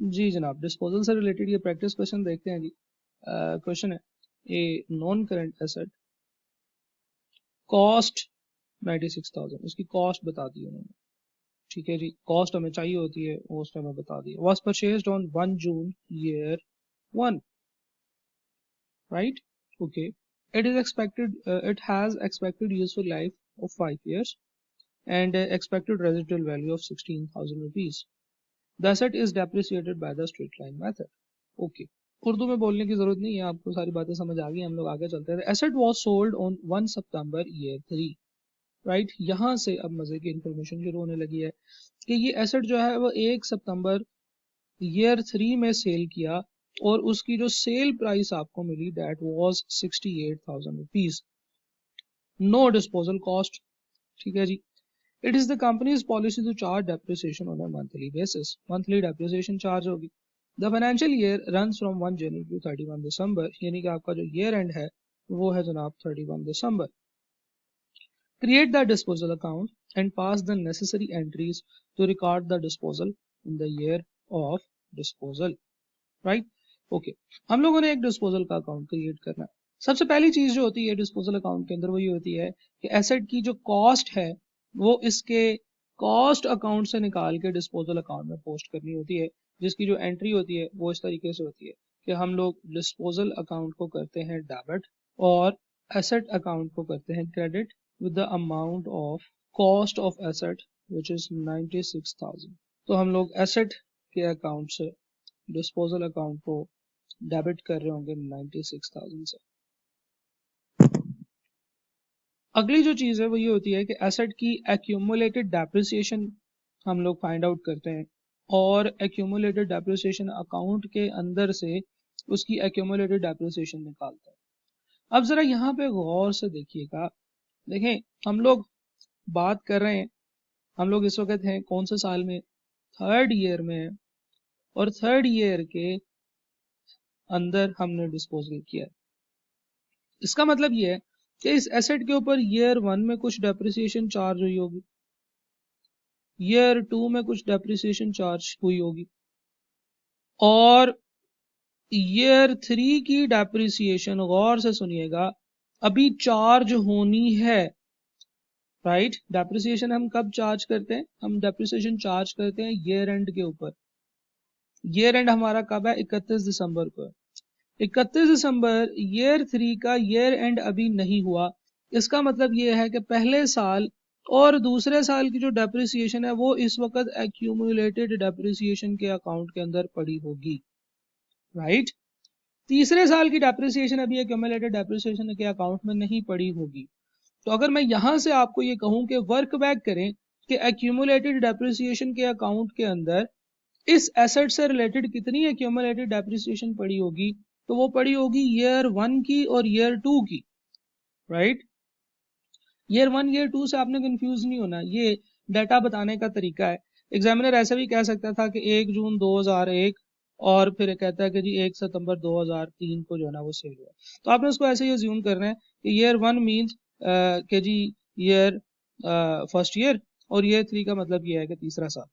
जी जनाब, डिस्पोजल से रिलेटेड ये प्रैक्टिस क्वेश्चन देखते हैं जी। क्वेश्चन है a non current asset cost 96,000, इसकी कॉस्ट बता दी उन्होंने। ठीक है जी, कॉस्ट हमें चाहिए होती है, वो उसने हमें बता दी। Was purchased on 1 June year 1, right? Okay, it is expected, it has expected useful life of 5 years and expected residual value of 16,000 rupees. The asset is depreciated by the straight line method. Okay. Urdu में बोलने की जरूरत नहीं है, आपको सारी बातें समझ आ गई। हम लोग आगे चलते हैं। Asset was sold on 1 September year 3, right? यहाँ से अब मजे की इंफॉर्मेशन शुरू होने लगी है कि ये एसेट जो है वो 1 सितंबर ईयर 3 में सेल किया और उसकी जो सेल प्राइस आपको मिली that was 68,000 rupees. No disposal cost. ठीक है जी। It is the company's policy to charge depreciation on a monthly basis. Monthly depreciation charge होगी। The financial year runs from 1 January to 31 December, यानी कि आपका जो year end है वो है जनाब 31 December. Create the disposal account and pass the necessary entries to record the disposal in the year of disposal. Right? Okay. हम लोगों ने एक disposal का account create करना है। सबसे पहली चीज जो होती है disposal account के अंदर वो ये होती है कि asset की जो cost है वो इसके कॉस्ट अकाउंट से निकाल के डिस्पोजल अकाउंट में पोस्ट करनी होती है, जिसकी जो एंट्री होती है वो इस तरीके से होती है कि हम लोग डिस्पोजल अकाउंट को करते हैं डेबिट और एसेट अकाउंट को करते हैं credit with the amount of cost of asset which is 96,000। तो हम लोग एसेट के अकाउंट से डिस्पोजल अकाउंट को डेबिट कर रहे होंगे 96,000 से। अगली जो चीज है वो ये होती है कि एसेट की एक्यूमुलेटेड डेप्रिसिएशन हम लोग फाइंड आउट करते हैं और एक्यूमुलेटेड डेप्रिसिएशन अकाउंट के अंदर से उसकी एक्यूमुलेटेड डेप्रिसिएशन निकालते हैं। अब जरा यहाँ पे गौर से देखिएगा। देखें, हम लोग बात कर रहे हैं, हम लोग इस वक्त हैं कौन से साल में? 3rd ईयर में है और 3rd ईयर के अंदर हमने डिस्पोजल किया है। इसका मतलब ये है कि इस एसेट के ऊपर ईयर 1 में कुछ डेप्रिसिएशन चार्ज हुई होगी, ईयर 2 में कुछ डेप्रिसिएशन चार्ज हुई होगी और ईयर 3 की डेप्रिसिएशन, गौर से सुनिएगा, अभी चार्ज होनी है। राइट? डेप्रिसिएशन हम कब चार्ज करते हैं? हम डेप्रिसिएशन चार्ज करते हैं ईयर एंड के ऊपर। ईयर एंड हमारा कब है? 31 दिसंबर को है। 31 दिसंबर ईयर 3 का ईयर एंड अभी नहीं हुआ। इसका मतलब ये है कि पहले साल और दूसरे साल की जो डेप्रिसिएशन है वो इस वक्त एक्यूमुलेटेड डेप्रिसिएशन के अकाउंट के अंदर पड़ी होगी। राइट? तीसरे साल की डेप्रिसिएशन अभी एक्यूमुलेटेड डेप्रिसिएशन के अकाउंट में नहीं पड़ी होगी। तो अगर मैं यहां से आपको ये कहूं कि वर्क बैक करें कि एक्यूमुलेटेड डेप्रिसिएशन के अकाउंट के अंदर इस एसेट से रिलेटेड कितनी एक्यूमुलेटेड डेप्रिसिएशन पड़ी होगी, तो वो पड़ी होगी ईयर 1 की और ईयर 2 की। राइट? ईयर 1 ईयर 2 से आपने कंफ्यूज नहीं होना, ये डाटा बताने का तरीका है। एग्जामिनर ऐसे भी कह सकता था कि 1 जून 2001 और फिर कहता है कि जी 1 सितंबर 2003 को जो है ना वो सेल हुआ। तो आपने उसको ऐसे ही अज्यूम करना है कि ईयर 1 मीन्स कि जी ईयर फर्स्ट ईयर और ईयर 3 का मतलब ये है कि तीसरा साल।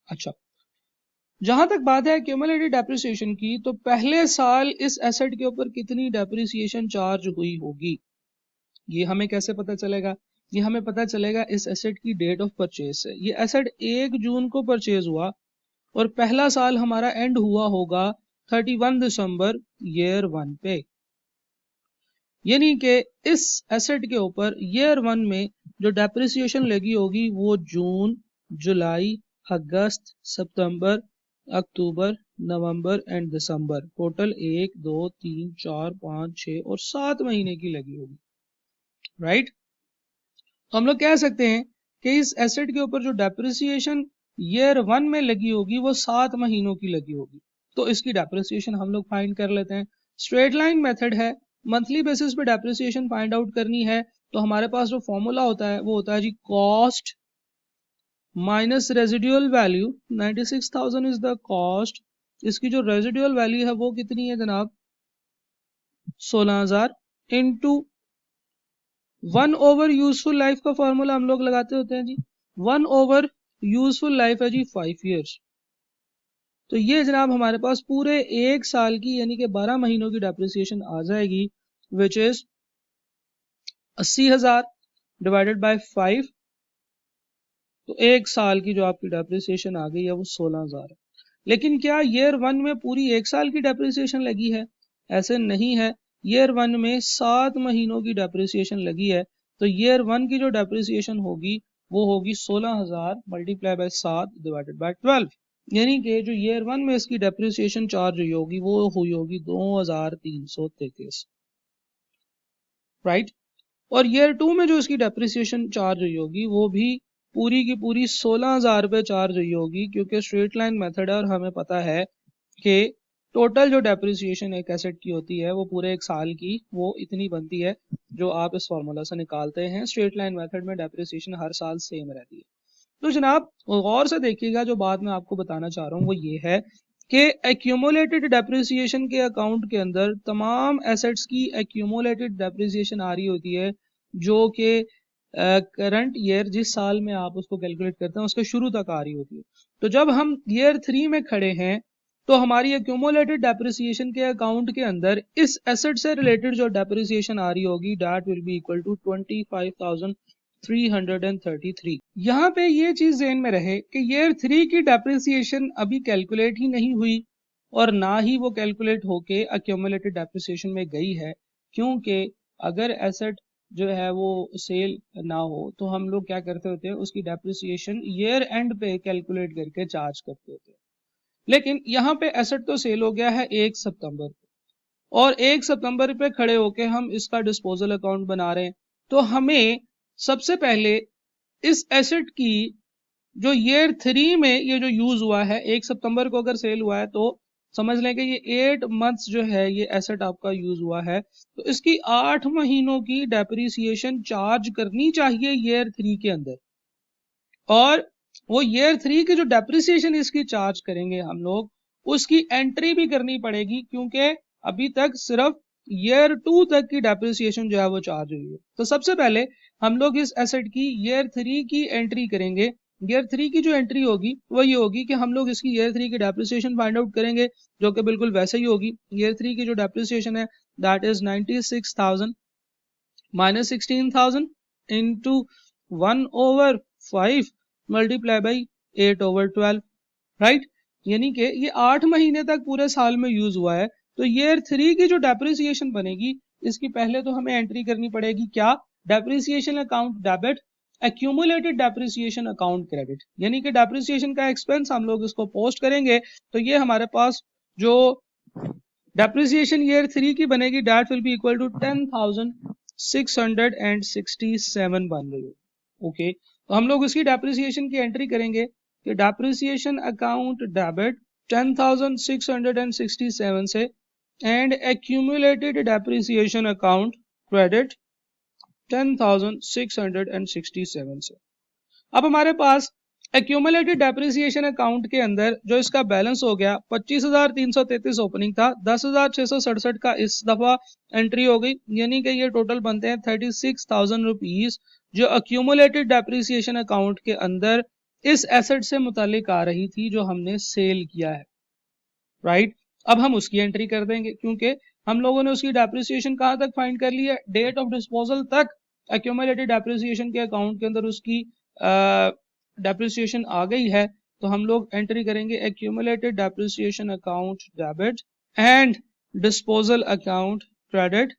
अच्छा, जहां तक बात है एक्यूमुलेटेड डेप्रिसिएशन की, तो पहले साल इस एसेट के ऊपर कितनी डेप्रिसिएशन चार्ज हुई होगी ये हमें कैसे पता चलेगा? ये हमें पता चलेगा इस एसेट की डेट ऑफ परचेज से। ये एसेट 1 जून को परचेज हुआ और पहला साल हमारा एंड हुआ होगा 31 दिसंबर ईयर 1 पे, यानी कि इस एसेट के ऊपर ईयर 1 में जो डेप्रिसिएशन लगी होगी वो जून, जुलाई, अगस्त, सितंबर, अक्टूबर, नवंबर एंड दिसंबर, टोटल 1 2 3 4 5 6 और 7 महीने की लगी होगी। राइट? तो हम लोग कह सकते हैं कि इस एसेट के ऊपर जो डेप्रिसिएशन ईयर 1 में लगी होगी वो 7 महीनों की लगी होगी। तो इसकी डेप्रिसिएशन हम लोग फाइंड कर लेते हैं। स्ट्रेट लाइन मेथड है, मंथली बेसिस पे डेप्रिसिएशन फाइंड आउट करनी है। तो हमारे पास जो फॉर्मूला होता है वो होता है जी cost minus residual value. 96,000 is the cost. इसकी जो रेजिडुअल वैल्यू है वो कितनी है जनाब? 16,000 इंटू 1 ओवर यूजफुल लाइफ का फॉर्मूला हम लोग लगाते होते हैं जी। 1 ओवर यूजफुल लाइफ है जी 5 years। तो ये जनाब हमारे पास पूरे एक साल की यानी कि 12 महीनों की डेप्रिसिएशन आ जाएगी, विच इज 80,000 डिवाइडेड बाय 5। तो एक साल की जो आपकी डेप्रिसिएशन आ गई है वो 16,000 है। लेकिन क्या ईयर 1 में पूरी एक साल की डेप्रिसिएशन लगी है? ऐसे नहीं है। ईयर 1 में 7 महीनों की डेप्रिसिएशन लगी है। तो ईयर 1 की जो डेप्रिसिएशन होगी वो होगी 16,000 मल्टीप्लाई बाय 7 डिवाइडेड बाय 12, यानी कि जो ईयर 1 में इसकी डेप्रिसिएशन चार्ज हुई होगी वो हुई होगी 2,333, राइट। और ईयर 2 में जो इसकी डेप्रिसिएशन चार्ज हुई होगी वो भी पूरी की पूरी 16,000 रुपये चार्ज हुई होगी, क्योंकि स्ट्रेट लाइन मेथड है और हमें पता है कि टोटल जो डेप्रिसिएशन एक एसेट की होती है वो पूरे एक साल की वो इतनी बनती है जो आप इस फॉर्मूला से निकालते हैं। स्ट्रेट लाइन मेथड में डेप्रिसिएशन हर साल सेम रहती है। तो जनाब गौर से देखिएगा, जो बात मैं आपको बताना चाह रहा हूँ वो ये है कि एक्यूमुलेटेड डेप्रिसिएशन के अकाउंट के अंदर तमाम एसेट्स की एक्यूमुलेटेड डेप्रिसिएशन आ रही होती है, जो कि करंट ईयर जिस साल में आप उसको कैलकुलेट करते हैं उसके शुरू तक आ रही होती है। तो जब हम ईयर 3 में खड़े हैं तो हमारी एक्यूमुलेटेड डेप्रिसिएशन के अकाउंट के अंदर इस एसेट से रिलेटेड जो डेप्रिसिएशन आ रही होगी that will be equal to 25,333। यहाँ पे ये चीज ज़हन में रहे कि ईयर 3 की डेप्रिसिएशन अभी कैलकुलेट ही नहीं हुई और ना ही वो कैलकुलेट होके एक्यूमुलेटेड डेप्रिसिएशन में गई है, क्योंकि अगर एसेट जो है वो सेल ना हो तो हम लोग क्या करते होते हैं, उसकी डेप्रिसिएशन ईयर एंड पे कैलकुलेट करके चार्ज करते होते हैं। लेकिन यहाँ पे एसेट तो सेल हो गया है 1 सितंबर को और 1 सितंबर पे खड़े होके हम इसका डिस्पोजल अकाउंट बना रहे हैं। तो हमें सबसे पहले इस एसेट की जो ईयर 3 में ये जो यूज हुआ है 1 सितंबर को अगर सेल हुआ है तो समझ लें कि ये 8 मंथ्स जो है ये एसेट आपका यूज हुआ है, तो इसकी 8 महीनों की डेप्रिसिएशन चार्ज करनी चाहिए ईयर 3 के अंदर। और वो ईयर 3 की जो डेप्रिसिएशन इसकी चार्ज करेंगे हम लोग, उसकी एंट्री भी करनी पड़ेगी, क्योंकि अभी तक सिर्फ ईयर 2 तक की डेप्रिसिएशन जो है वो चार्ज हुई है। तो सबसे पहले हम लोग इस एसेट की ईयर 3 की एंट्री करेंगे। ईयर 3 की जो एंट्री होगी वो ये होगी कि हम लोग इसकी ईयर 3 की डेप्रिसिएशन फाइंड आउट करेंगे, जो कि बिल्कुल वैसे ही होगी। ईयर 3 की जो डेप्रिसिएशन है that is 96,000 minus 16,000 into 1/5 multiply by 8/12, right. यानी कि ये 8 महीने तक पूरे साल में यूज हुआ है। तो ईयर 3 की जो डेप्रिसिएशन बनेगी इसकी पहले तो हमें एंट्री करनी पड़ेगी, क्या? Depreciation account debit, accumulated depreciation account credit, यानी कि डेप्रिसिएशन का एक्सपेंस हम लोग इसको पोस्ट करेंगे। तो ये हमारे पास जो डेप्रिसिएशन ईयर 3 की बनेगी that will be equal to 10,667 बन रही है। ओके, तो हम लोग उसकी डेप्रिसिएशन की एंट्री करेंगे कि डेप्रिसिएशन अकाउंट डेबिट 10,667 से and accumulated depreciation account credit 10,667 से। अब हमारे पास एक्यूमुलेटेड डेप्रिसिएशन अकाउंट के अंदर जो इसका बैलेंस हो गया 25,333 ओपनिंग था, 10,667 का इस दफा एंट्री हो गई, यानी कि ये टोटल बनते हैं 36,000 रुपीज जो एक्यूमुलेटेड डेप्रिसिएशन अकाउंट के अंदर इस एसेट से मुतालिक आ रही थी जो हमने सेल किया है, राइट। अब हम उसकी एंट्री कर देंगे, क्योंकि हम लोगों ने उसकी डेप्रिसिएशन कहाँ तक फाइंड कर ली है, डेट ऑफ डिस्पोजल तक एक्यूमुलेटेड डेप्रिसिएशन के अकाउंट के अंदर उसकी डेप्रिसिएशन आ गई है। तो हम लोग एंट्री करेंगे accumulated depreciation account debit and disposal account credit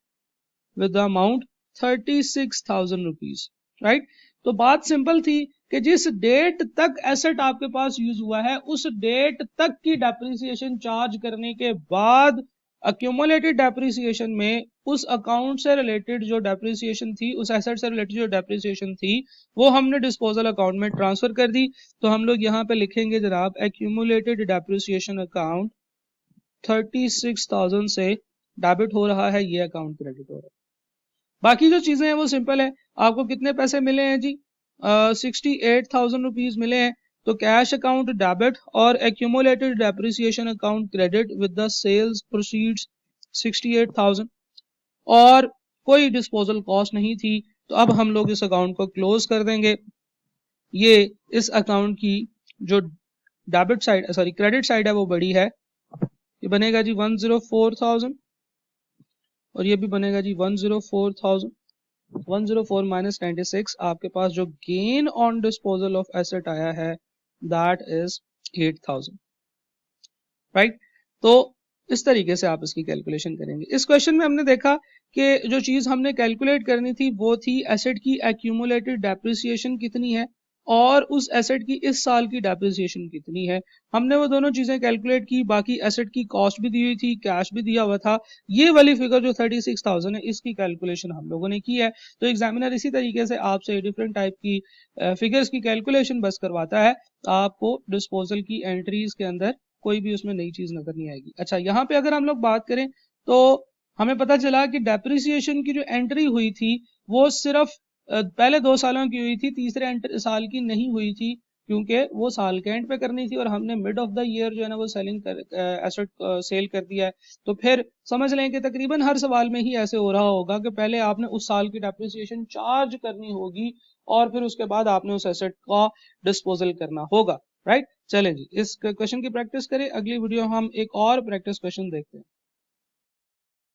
with the amount 36,000 rupees, right. तो बात सिंपल थी कि जिस डेट तक एसेट आपके पास यूज हुआ है उस डेट तक की डेप्रिसिएशन चार्ज करने के बाद एक्यूमुलेटेड डेप्रिसिएशन में उस अकाउंट से रिलेटेड जो डेप्रिसिएशन थी, उस एसेट से रिलेटेड जो डेप्रिसिएशन थी वो हमने डिस्पोजल अकाउंट में ट्रांसफर कर दी। तो हम लोग यहाँ पे लिखेंगे जनाब एक्यूमुलेटेड डेप्रिसिएशन अकाउंट 36,000 से डेबिट हो रहा है, ये अकाउंट क्रेडिट हो रहा है। बाकी जो चीजें हैं वो सिंपल है। आपको कितने पैसे मिले हैं जी? 68,000 रुपीज मिले हैं। तो कैश अकाउंट डेबिट और accumulated depreciation account credit with the sales proceeds 68,000 और कोई डिस्पोजल कॉस्ट नहीं थी। तो अब हम लोग इस अकाउंट को क्लोज कर देंगे। ये इस अकाउंट की जो debit side sorry credit side है वो बड़ी है, ये बनेगा जी 104,000 और ये भी बनेगा जी 104,000। 104 माइनस 96 आपके पास जो gain on disposal of asset आया है दैट इज 8,000, राइट। तो इस तरीके से आप इसकी कैलकुलेशन करेंगे। इस क्वेश्चन में हमने देखा कि जो चीज हमने कैलकुलेट करनी थी वो थी एसेट की एक्यूमुलेटेड डेप्रिसिएशन कितनी है और उस एसेट की इस साल की डेप्रिसिएशन कितनी है। हमने वो दोनों चीजें कैलकुलेट की, बाकी एसेट की कॉस्ट भी दी हुई थी, कैश भी दिया हुआ था। ये वाली फिगर जो 36,000 है इसकी कैलकुलेशन हम लोगों ने की है। तो एग्जामिनर इसी तरीके से आपसे डिफरेंट टाइप की फिगर्स की कैलकुलेशन बस करवाता है, आपको डिस्पोजल की एंट्रीज के अंदर कोई भी उसमें नई चीज नजर नहीं आएगी। अच्छा, यहाँ पे अगर हम लोग बात करें तो हमें पता चला कि डेप्रिसिएशन की जो एंट्री हुई थी वो सिर्फ पहले 2 सालों की हुई थी, तीसरे साल की नहीं हुई थी क्योंकि वो साल के एंड पे करनी थी और हमने मिड ऑफ द ईयर जो है ना वो एसेट सेल कर दिया है। तो फिर समझ लें कि तकरीबन हर सवाल में ही ऐसे हो रहा होगा कि पहले आपने उस साल की डेप्रिसिएशन चार्ज करनी होगी और फिर उसके बाद आपने उस एसेट का डिस्पोजल करना होगा, राइट। चलें जी, इस क्वेश्चन की प्रैक्टिस करें। अगली वीडियो हम एक और प्रैक्टिस क्वेश्चन देखते हैं।